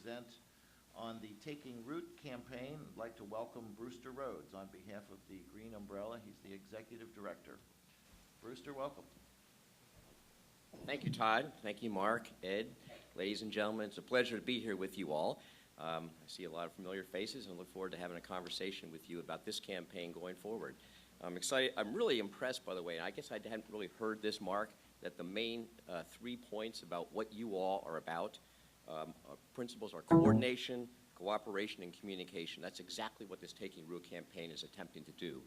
present on the Taking Root campaign. I'd like to welcome Brewster Rhoads on behalf of the Green Umbrella. He's the Executive Director. Brewster, welcome. Thank you, Todd. Thank you, Mark, Ed. Ladies and gentlemen, it's a pleasure to be here with you all. I see a lot of familiar faces and look forward to having a conversation with you about this campaign going forward. I'm excited. I'm really impressed, by the way, and I guess I hadn't really heard this, Mark, that the main 3 points about what you all are about, principles are coordination, cooperation, and communication. That's exactly what this Taking Root campaign is attempting to do.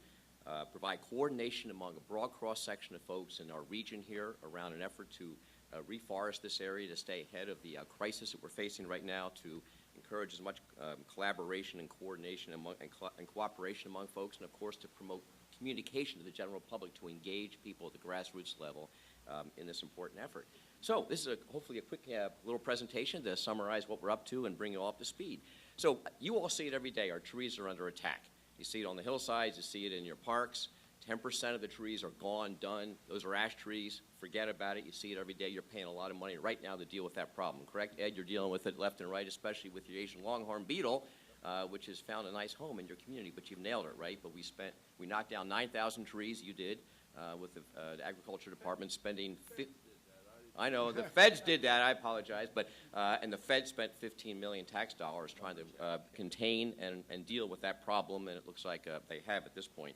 Provide coordination among a broad cross-section of folks in our region here around an effort to reforest this area to stay ahead of the crisis that we're facing right now, to encourage as much collaboration and coordination and cooperation among folks, and of course to promote communication to the general public to engage people at the grassroots level in this important effort. So this is hopefully a quick little presentation to summarize what we're up to and bring you all up to speed. So you all see it every day. Our trees are under attack. You see it on the hillsides. You see it in your parks. 10% of the trees are gone, done. Those are ash trees. Forget about it. You see it every day. You're paying a lot of money right now to deal with that problem, correct? Ed, you're dealing with it left and right, especially with your Asian longhorn beetle, which has found a nice home in your community, but you've nailed it, right? But we knocked down 9,000 trees, you did, with the Agriculture Department spending, I know, the feds did that, I apologize, but, and the feds spent 15 million tax dollars trying to contain and deal with that problem, and it looks like they have at this point.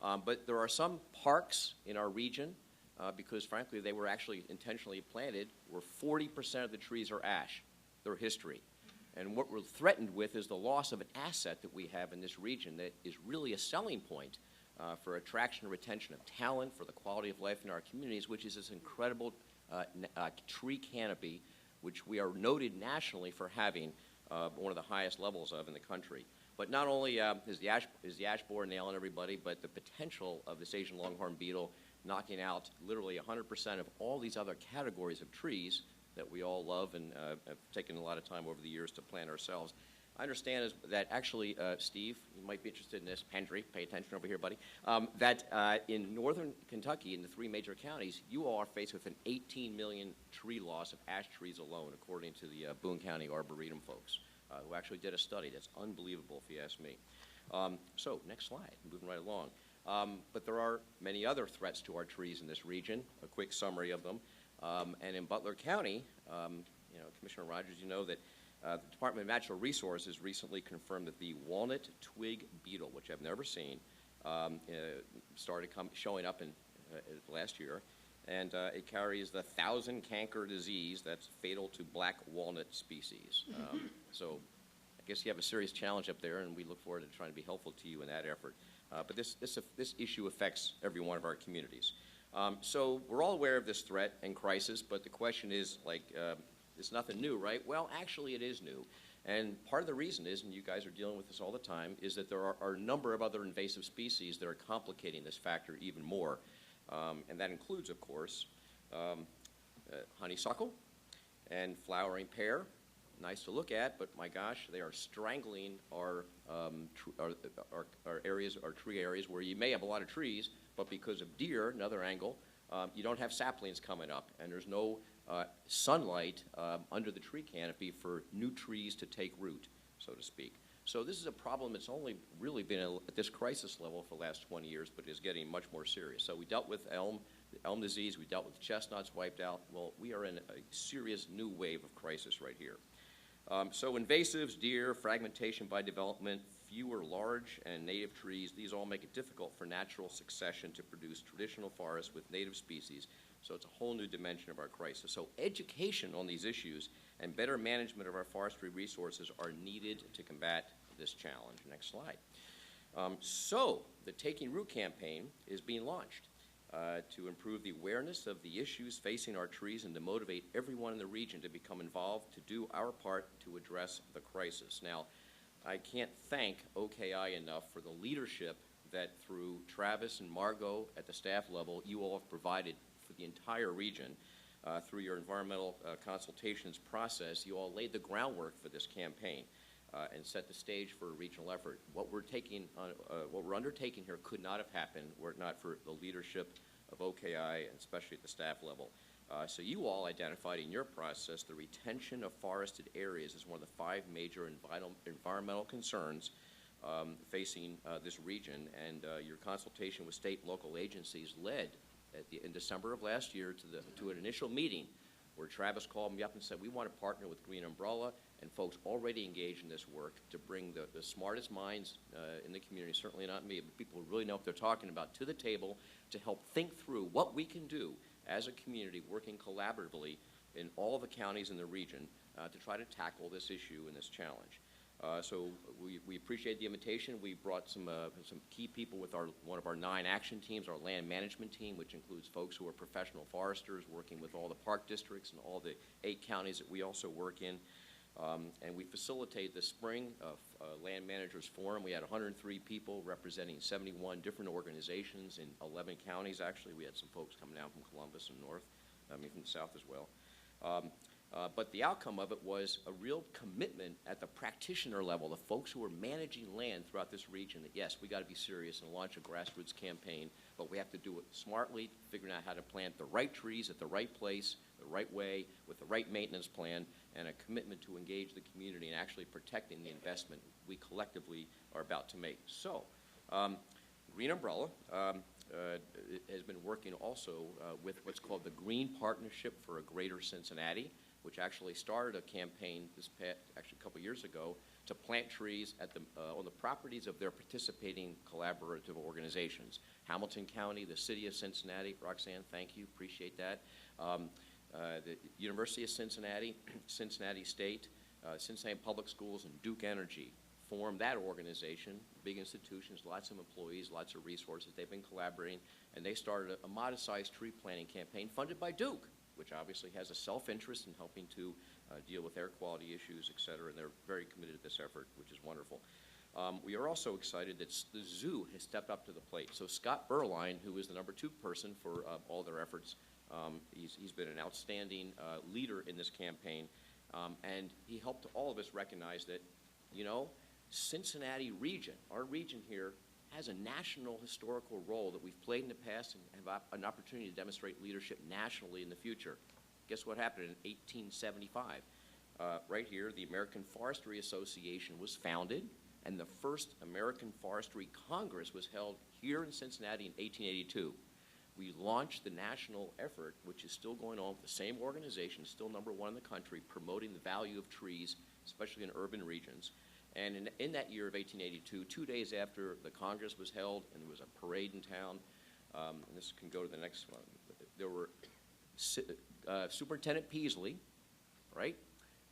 But there are some parks in our region, because frankly they were actually intentionally planted, where 40% of the trees are ash. They're history. And what we're threatened with is the loss of an asset that we have in this region that is really a selling point for attraction and retention of talent, for the quality of life in our communities, which is this incredible tree canopy, which we are noted nationally for having one of the highest levels of in the country. But not only is the ash borer nailing everybody, but the potential of this Asian longhorn beetle knocking out literally 100% of all these other categories of trees that we all love and have taken a lot of time over the years to plant ourselves. I understand that actually, Steve, you might be interested in this, Pendry, pay attention over here, buddy, that in northern Kentucky, in the 3 major counties, you all are faced with an 18 million tree loss of ash trees alone, according to the Boone County Arboretum folks, who actually did a study. That's unbelievable, if you ask me. So, next slide, moving right along. But there are many other threats to our trees in this region, a quick summary of them. And in Butler County, you know, Commissioner Rogers, you know that the Department of Natural Resources recently confirmed that the Walnut twig beetle, which I've never seen, started showing up in last year, and it carries the 1,000 canker disease that's fatal to black walnut species. So I guess you have a serious challenge up there, and we look forward to trying to be helpful to you in that effort. But this issue affects every one of our communities. So we're all aware of this threat and crisis, but the question is, like, it's nothing new, right? Well, actually, it is new. And part of the reason is, and you guys are dealing with this all the time, is that there are a number of other invasive species that are complicating this factor even more. And that includes, of course, honeysuckle and flowering pear. Nice to look at, but my gosh, they are strangling our areas, our tree areas, where you may have a lot of trees, but because of deer, another angle, you don't have saplings coming up, and there's no sunlight under the tree canopy for new trees to take root, so to speak. So this is a problem that's only really been at this crisis level for the last 20 years, but is getting much more serious. So we dealt with elm disease, we dealt with chestnuts wiped out. Well, we are in a serious new wave of crisis right here. So invasives, deer, fragmentation by development, fewer large and native trees, these all make it difficult for natural succession to produce traditional forests with native species. So it's a whole new dimension of our crisis. So education on these issues and better management of our forestry resources are needed to combat this challenge. Next slide. So the Taking Root campaign is being launched to improve the awareness of the issues facing our trees and to motivate everyone in the region to become involved to do our part to address the crisis. Now, I can't thank OKI enough for the leadership that through Travis and Margot at the staff level, you all have provided for the entire region. Through your environmental consultations process, you all laid the groundwork for this campaign and set the stage for a regional effort. What we're undertaking here could not have happened were it not for the leadership of OKI, and especially at the staff level. So you all identified in your process the retention of forested areas as one of the 5 major environmental concerns facing this region, and your consultation with state and local agencies led in December of last year to an initial meeting where Travis called me up and said, we want to partner with Green Umbrella and folks already engaged in this work to bring the smartest minds in the community, certainly not me, but people who really know what they're talking about, to the table to help think through what we can do as a community working collaboratively in all the counties in the region to try to tackle this issue and this challenge. So we appreciate the invitation. We brought some key people with one of our 9 action teams, our land management team, which includes folks who are professional foresters working with all the park districts and all the 8 counties that we also work in. And we facilitated the spring Land Managers Forum. We had 103 people representing 71 different organizations in 11 counties, actually. We had some folks coming down from Columbus and north, from the south as well. But the outcome of it was a real commitment at the practitioner level, the folks who are managing land throughout this region, that yes, we got to be serious and launch a grassroots campaign, but we have to do it smartly, figuring out how to plant the right trees at the right place, the right way, with the right maintenance plan, and a commitment to engage the community in actually protecting the investment we collectively are about to make. So, Green Umbrella has been working also with what's called the Green Partnership for a Greater Cincinnati, which actually started a campaign actually a couple years ago to plant trees at on the properties of their participating collaborative organizations. Hamilton County, the City of Cincinnati, Roxanne, thank you, appreciate that. The University of Cincinnati, Cincinnati State, Cincinnati Public Schools, and Duke Energy formed that organization, big institutions, lots of employees, lots of resources. They've been collaborating, and they started a modest-sized tree planting campaign funded by Duke, which obviously has a self-interest in helping to deal with air quality issues, et cetera, and they're very committed to this effort, which is wonderful. We are also excited that the zoo has stepped up to the plate. So Scott Berline, who is the number 2 person for all their efforts, he's been an outstanding leader in this campaign, and he helped all of us recognize that, you know, Cincinnati region, our region here, has a national historical role that we've played in the past and have an opportunity to demonstrate leadership nationally in the future. Guess what happened in 1875? Right here, the American Forestry Association was founded, and the first American Forestry Congress was held here in Cincinnati in 1882. We launched the national effort, which is still going on with the same organization, still number 1 in the country, promoting the value of trees, especially in urban regions. And in that year of 1882, 2 days after the Congress was held and there was a parade in town, and this can go to the next one, there were Superintendent Peasley, right,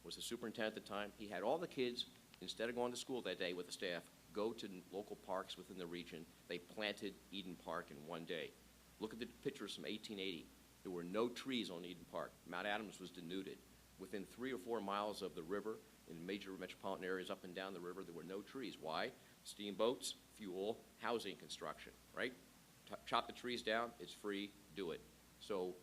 was the superintendent at the time. He had all the kids, instead of going to school that day with the staff, go to local parks within the region. They planted Eden Park in 1 day. Look at the pictures from 1880. There were no trees on Eden Park. Mount Adams was denuded. Within 3 or 4 miles of the river, in major metropolitan areas up and down the river, there were no trees. Why? Steamboats, fuel, housing construction, right? Chop the trees down, it's free, do it. So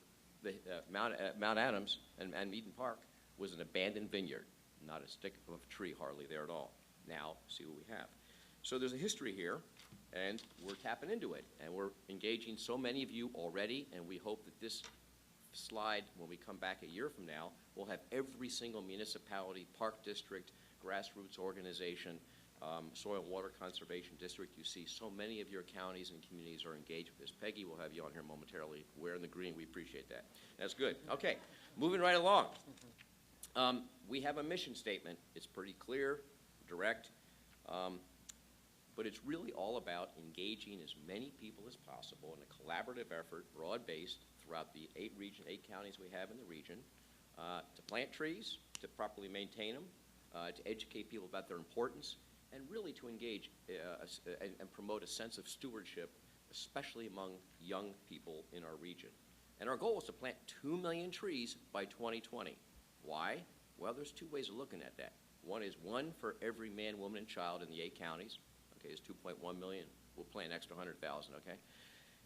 the Mount Adams and Eden Park was an abandoned vineyard, not a stick of a tree hardly there at all. Now, see what we have. So there's a history here, and we're tapping into it, and we're engaging so many of you already, and we hope that this slide, when we come back a year from now, we'll have every single municipality, park district, grassroots organization, soil and water conservation district. You see so many of your counties and communities are engaged with this. Peggy will have you on here momentarily. We're in the green. We appreciate that. That's good. Okay, moving right along. We have a mission statement. It's pretty clear, direct, but it's really all about engaging as many people as possible in a collaborative effort, broad-based, throughout the 8 counties we have in the region, to plant trees, to properly maintain them, to educate people about their importance, and really to engage and promote a sense of stewardship, especially among young people in our region. And our goal is to plant 2 million trees by 2020. Why? Well, there's 2 ways of looking at that. One is 1 for every man, woman, and child in the 8 counties. Okay, it's 2.1 million. We'll plant an extra 100,000, okay?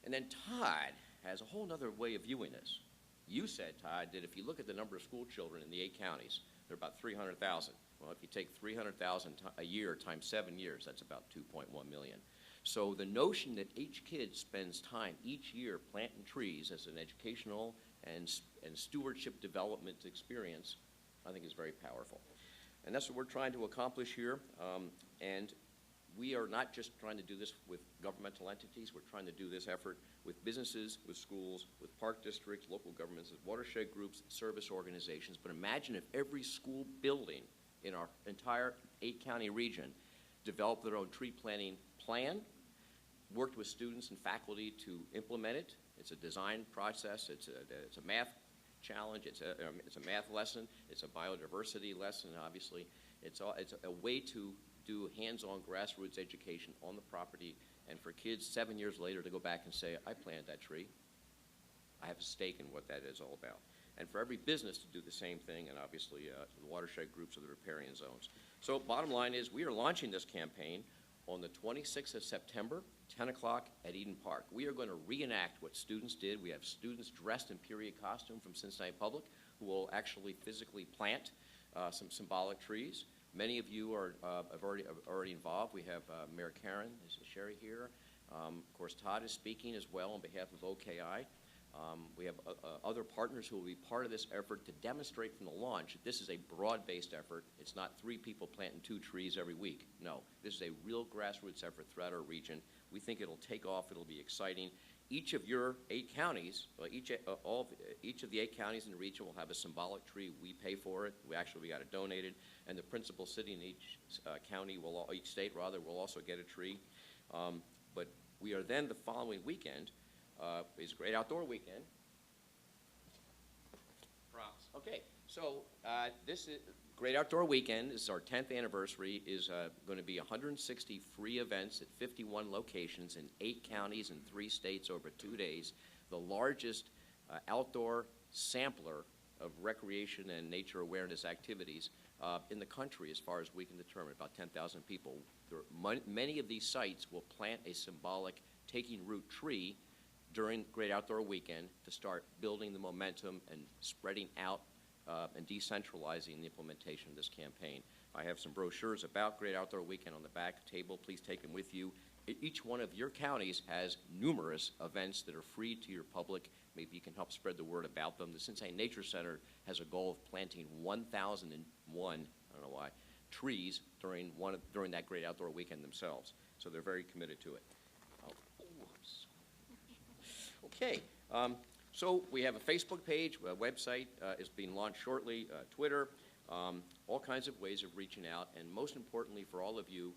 And then Todd has a whole other way of viewing this. You said, Todd, that if you look at the number of school children in the 8 counties, they're about 300,000. Well, if you take 300,000 a year times 7 years, that's about 2.1 million. So the notion that each kid spends time each year planting trees as an educational and stewardship development experience, I think is very powerful. And that's what we're trying to accomplish here. And we are not just trying to do this with governmental entities. We're trying to do this effort with businesses, with schools, with park districts, local governments, with watershed groups, service organizations. But imagine if every school building in our entire 8-county region developed their own tree planting plan, worked with students and faculty to implement it. It's a design process. It's a math challenge. It's a math lesson. It's a biodiversity lesson, obviously. It's a way to do hands-on grassroots education on the property, and for kids 7 years later to go back and say, I planted that tree. I have a stake in what that is all about. And for every business to do the same thing, and obviously the watershed groups or the riparian zones. So bottom line is we are launching this campaign on the 26th of September, 10 o'clock at Eden Park. We are going to reenact what students did. We have students dressed in period costume from Cincinnati Public who will actually physically plant some symbolic trees. Many of you have already involved. We have Mayor Karen, is Sherry here? Of course, Todd is speaking as well on behalf of OKI. We have other partners who will be part of this effort to demonstrate from the launch that this is a broad-based effort. It's not 3 people planting 2 trees every week. No, this is a real grassroots effort throughout our region. We think it'll take off. It'll be exciting. Each of your 8 counties, each of the 8 counties in the region will have a symbolic tree. We pay for it. We got it donated, and the principal city in each county each state rather, will also get a tree. But we are then the following weekend. Is a great outdoor weekend. Props. Okay, so this is Great Outdoor Weekend. This is our 10th anniversary. Is going to be 160 free events at 51 locations in 8 counties and 3 states over 2 days. The largest outdoor sampler of recreation and nature awareness activities in the country, as far as we can determine. About 10,000 people. Many of these sites will plant a symbolic taking root tree during Great Outdoor Weekend to start building the momentum and spreading out and decentralizing the implementation of this campaign. I have some brochures about Great Outdoor Weekend on the back table. Please take them with you. Each one of your counties has numerous events that are free to your public. Maybe you can help spread the word about them. The Cincinnati Nature Center has a goal of planting 1,001, I don't know why, trees during that Great Outdoor Weekend themselves. So they're very committed to it. Okay, so we have a Facebook page, a website is being launched shortly, Twitter, all kinds of ways of reaching out, and most importantly for all of you,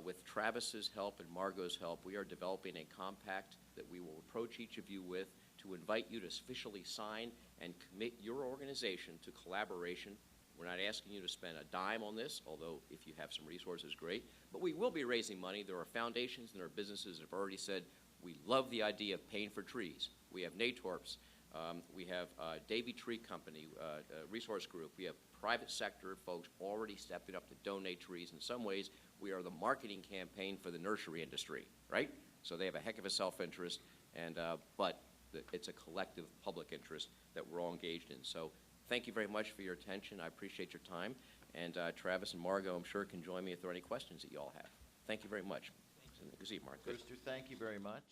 with Travis's help and Margot's help, we are developing a compact that we will approach each of you with to invite you to officially sign and commit your organization to collaboration. We're not asking you to spend a dime on this, although if you have some resources, great, but we will be raising money. There are foundations and there are businesses that have already said, we love the idea of paying for trees. We have Natorps, we have Davy Tree Company, Resource Group. We have private sector folks already stepping up to donate trees. In some ways, we are the marketing campaign for the nursery industry, right? So they have a heck of a self-interest, but it's a collective public interest that we're all engaged in. So thank you very much for your attention. I appreciate your time. And Travis and Margot, I'm sure, can join me if there are any questions that you all have. Thank you very much. Good to see you, Mark. Brewster, thank you very much.